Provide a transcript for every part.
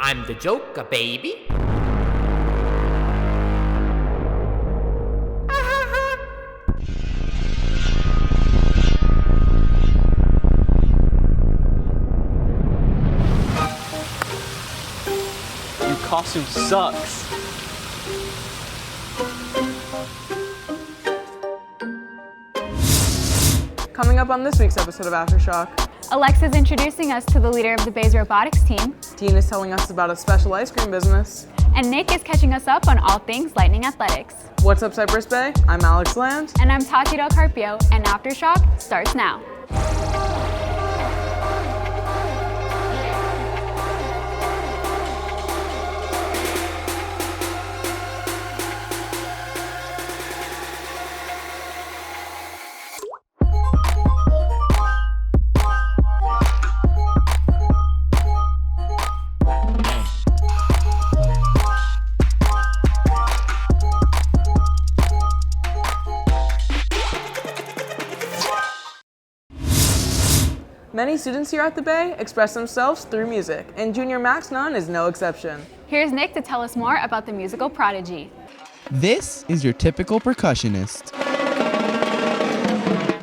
I'm the Joker, baby. Your costume sucks. Coming up on this week's episode of Aftershock, Alexa's introducing us to the leader of the Bay's Robotics team. Dean is telling us about a special ice cream business. And Nick is catching us up on all things Lightning Athletics. What's up, Cypress Bay? I'm Alex Land. And I'm Tati Del Carpio, and Aftershock starts now. Many students here at the Bay express themselves through music, and junior Maxx Nunn is no exception. Here's Nick to tell us more about the musical prodigy. This is your typical percussionist.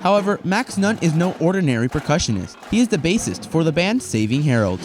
However, Maxx Nunn is no ordinary percussionist. He is the bassist for the band Saving Herald.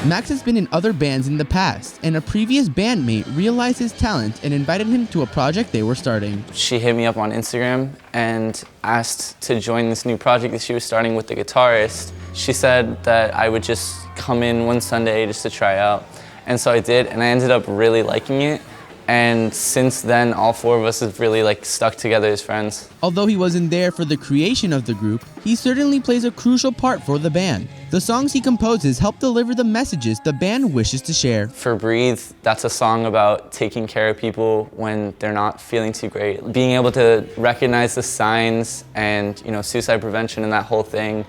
Maxx has been in other bands in the past, and a previous bandmate realized his talent and invited him to a project they were starting. She hit me up on Instagram and asked to join this new project that she was starting with the guitarist. She said that I would just come in one Sunday just to try out. And so I did, and I ended up really liking it. And since then, all four of us have really stuck together as friends. Although he wasn't there for the creation of the group, he certainly plays a crucial part for the band. The songs he composes help deliver the messages the band wishes to share. For Breathe, that's a song about taking care of people when they're not feeling too great. Being able to recognize the signs and suicide prevention and that whole thing.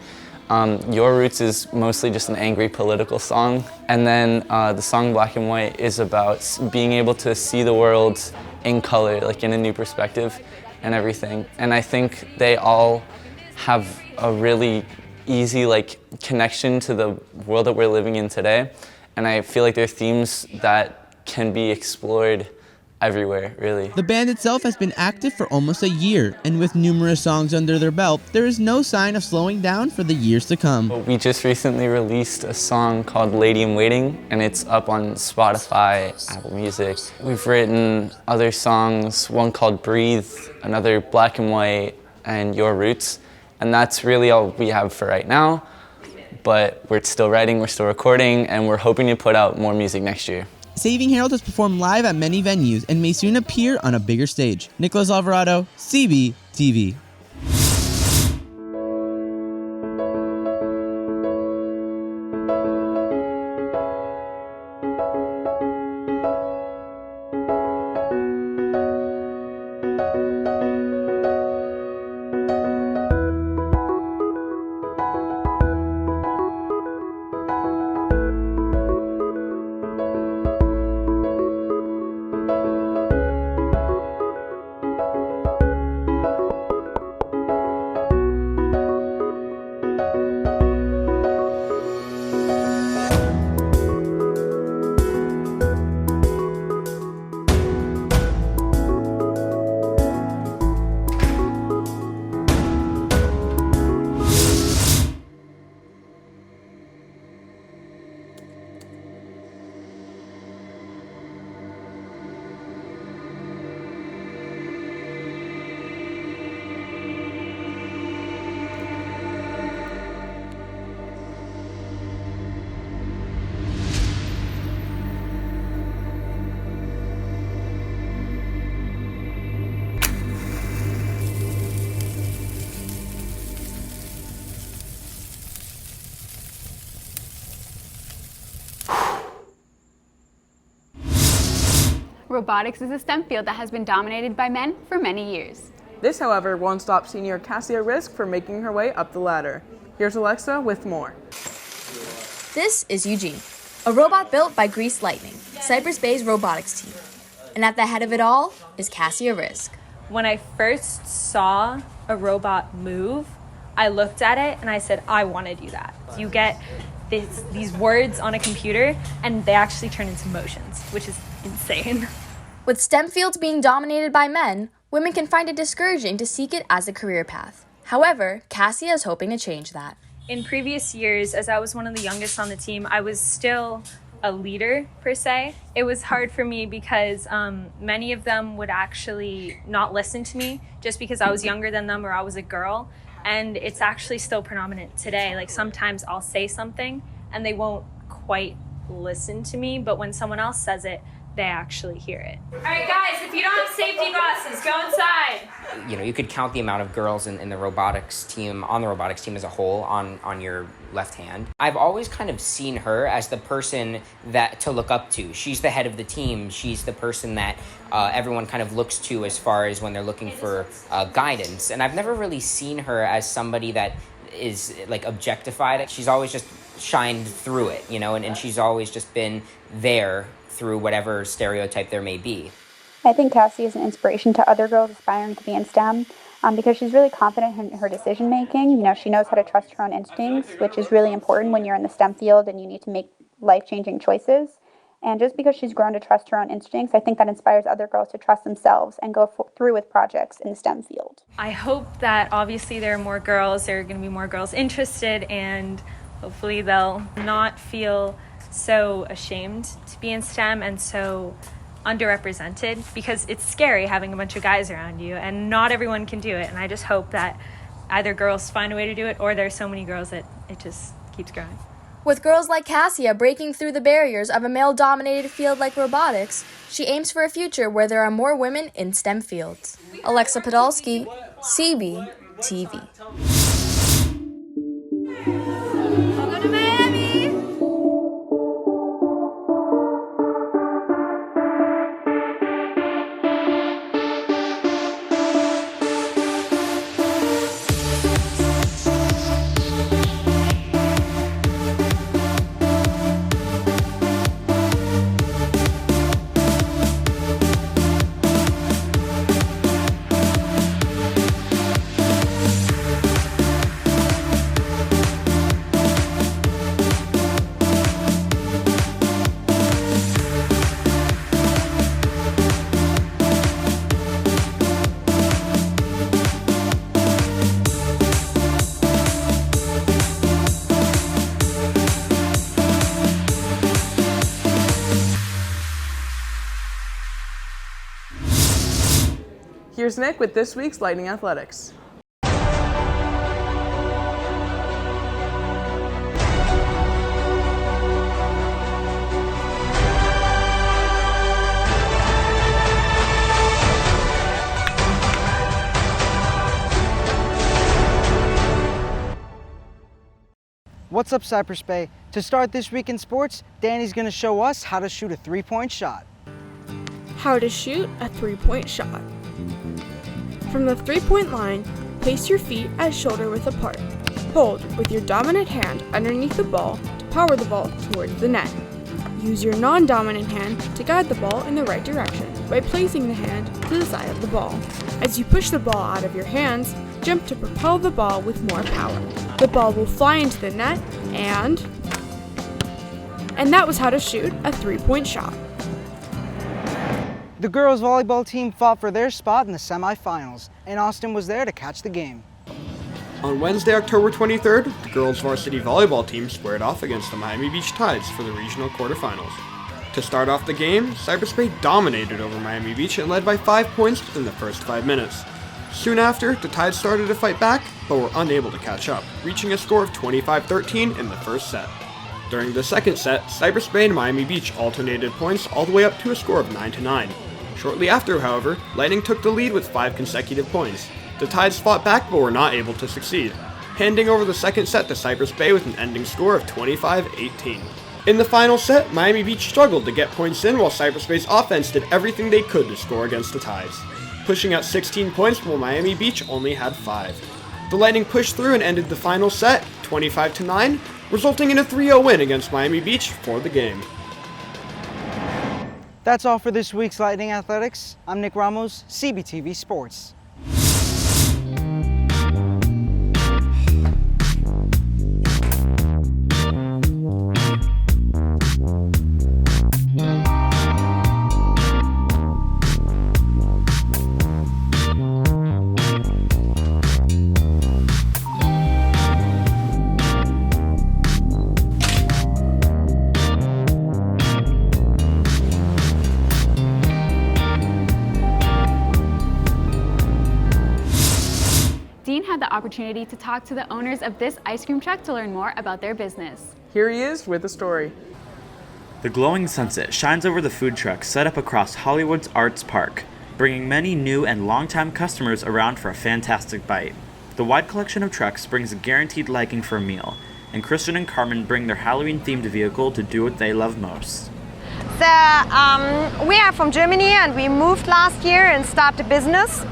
Your Roots is mostly just an angry political song. And then the song Black and White is about being able to see the world in color, in a new perspective and everything. And I think they all have a really easy connection to the world that we're living in today. And I feel like they're themes that can be explored everywhere, really. The band itself has been active for almost a year, and with numerous songs under their belt, there is no sign of slowing down for the years to come. We just recently released a song called Lady in Waiting, and it's up on Spotify, Apple Music. We've written other songs, one called Breathe, another Black and White, and Your Roots, and that's really all we have for right now. But we're still writing, we're still recording, and we're hoping to put out more music next year. Saving Herald has performed live at many venues and may soon appear on a bigger stage. Nicholas Alvarado, CBTV. Robotics is a STEM field that has been dominated by men for many years. This, however, won't stop senior Cassia Risk from making her way up the ladder. Here's Alexa with more. This is Eugene, a robot built by Grease Lightning, Cypress Bay's robotics team. And at the head of it all is Cassia Risk. When I first saw a robot move, I looked at it and I said, I want to do that. You get these words on a computer and they actually turn into motions, which is insane. With STEM fields being dominated by men, women can find it discouraging to seek it as a career path. However, Cassia is hoping to change that. In previous years, as I was one of the youngest on the team, I was still a leader, per se. It was hard for me because many of them would actually not listen to me just because I was younger than them or I was a girl. And it's actually still predominant today. Like sometimes I'll say something and they won't quite listen to me, but when someone else says it, they actually hear it. All right, guys, if you don't have safety glasses, go inside. You know, you could count the amount of girls in the robotics team, on the robotics team as a whole, on your left hand. I've always kind of seen her as the person that to look up to. She's the head of the team. She's the person that everyone kind of looks to as far as when they're looking for guidance. And I've never really seen her as somebody that is like objectified. She's always just shined through it, you know, and she's always just been there through whatever stereotype there may be. I think Cassie is an inspiration to other girls aspiring to be in STEM because she's really confident in her decision making. You know, she knows how to trust her own instincts, which is really important when you're in the STEM field and you need to make life-changing choices. And just because she's grown to trust her own instincts, I think that inspires other girls to trust themselves and go through with projects in the STEM field. I hope that obviously there are more girls, there are going to be more girls interested, and hopefully they'll not feel so ashamed to be in STEM and so underrepresented, because it's scary having a bunch of guys around you and not everyone can do it. And I just hope that either girls find a way to do it or there's so many girls that it just keeps growing. With girls like Cassia breaking through the barriers of a male-dominated field like robotics, she aims for a future where there are more women in STEM fields. Alexa Podolsky, CBTV. Welcome to Miami! Here's Nick with this week's Lightning Athletics. What's up, Cypress Bay? To start this week in sports, Danny's going to show us how to shoot a three-point shot. How to shoot a three-point shot. From the three-point line, place your feet as shoulder-width apart. Hold with your dominant hand underneath the ball to power the ball towards the net. Use your non-dominant hand to guide the ball in the right direction by placing the hand to the side of the ball. As you push the ball out of your hands, jump to propel the ball with more power. The ball will fly into the net and that was how to shoot a three-point shot. The girls' volleyball team fought for their spot in the semifinals, and Austin was there to catch the game. On Wednesday, October 23rd, the girls' varsity volleyball team squared off against the Miami Beach Tides for the regional quarterfinals. To start off the game, Cypress Bay dominated over Miami Beach and led by 5 points within the first 5 minutes. Soon after, the Tides started to fight back, but were unable to catch up, reaching a score of 25-13 in the first set. During the second set, Cypress Bay and Miami Beach alternated points all the way up to a score of 9-9. Shortly after, however, Lightning took the lead with 5 consecutive points. The Tides fought back but were not able to succeed, handing over the second set to Cypress Bay with an ending score of 25-18. In the final set, Miami Beach struggled to get points in while Cypress Bay's offense did everything they could to score against the Tides, pushing out 16 points while Miami Beach only had 5. The Lightning pushed through and ended the final set 25-9, resulting in a 3-0 win against Miami Beach for the game. That's all for this week's Lightning Athletics. I'm Nick Ramos, CBTV Sports. Dean had the opportunity to talk to the owners of this ice cream truck to learn more about their business. Here he is with the story. The glowing sunset shines over the food truck set up across Hollywood's Arts Park, bringing many new and longtime customers around for a fantastic bite. The wide collection of trucks brings a guaranteed liking for a meal, and Christian and Carmen bring their Halloween-themed vehicle to do what they love most. So, we are from Germany and we moved last year and started a business.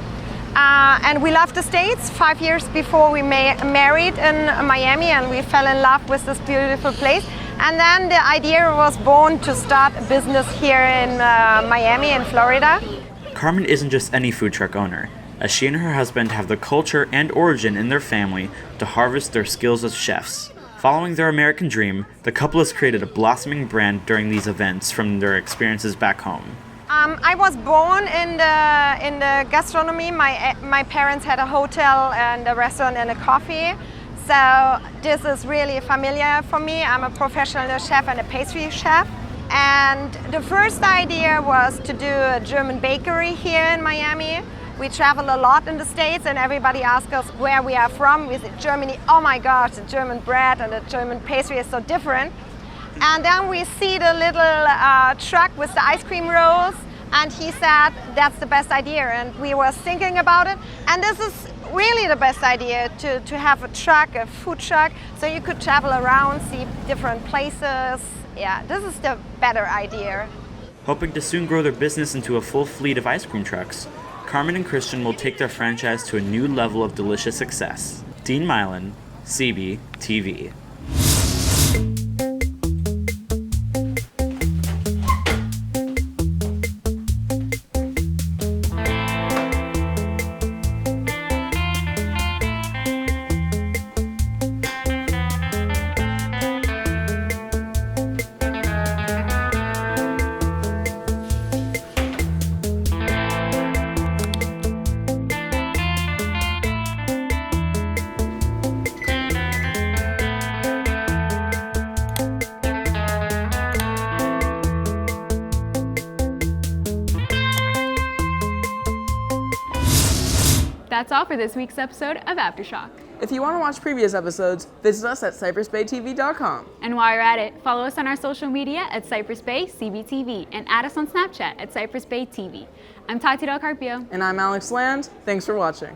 And we left the States 5 years before we married in Miami, and we fell in love with this beautiful place. And then the idea was born to start a business here in Miami in Florida. Carmen isn't just any food truck owner, as she and her husband have the culture and origin in their family to harvest their skills as chefs. Following their American dream, the couple has created a blossoming brand during these events from their experiences back home. I was born in the gastronomy. My parents had a hotel and a restaurant and a coffee. So this is really familiar for me. I'm a professional chef and a pastry chef. And the first idea was to do a German bakery here in Miami. We travel a lot in the States and everybody asks us where we are from. We say Germany, oh my gosh, the German bread and the German pastry is so different. And then we see the little truck with the ice cream rolls, and he said that's the best idea, and we were thinking about it. And this is really the best idea, to have a truck, a food truck, so you could travel around, see different places. Yeah, this is the better idea. Hoping to soon grow their business into a full fleet of ice cream trucks, Carmen and Christian will take their franchise to a new level of delicious success. Dean Milan, CBTV. That's all for this week's episode of Aftershock. If you want to watch previous episodes, visit us at cypressbaytv.com. And while you're at it, follow us on our social media at Cypress Bay CBTV and add us on Snapchat at Cypress Bay TV. I'm Tati Del Carpio. And I'm Alex Land. Thanks for watching.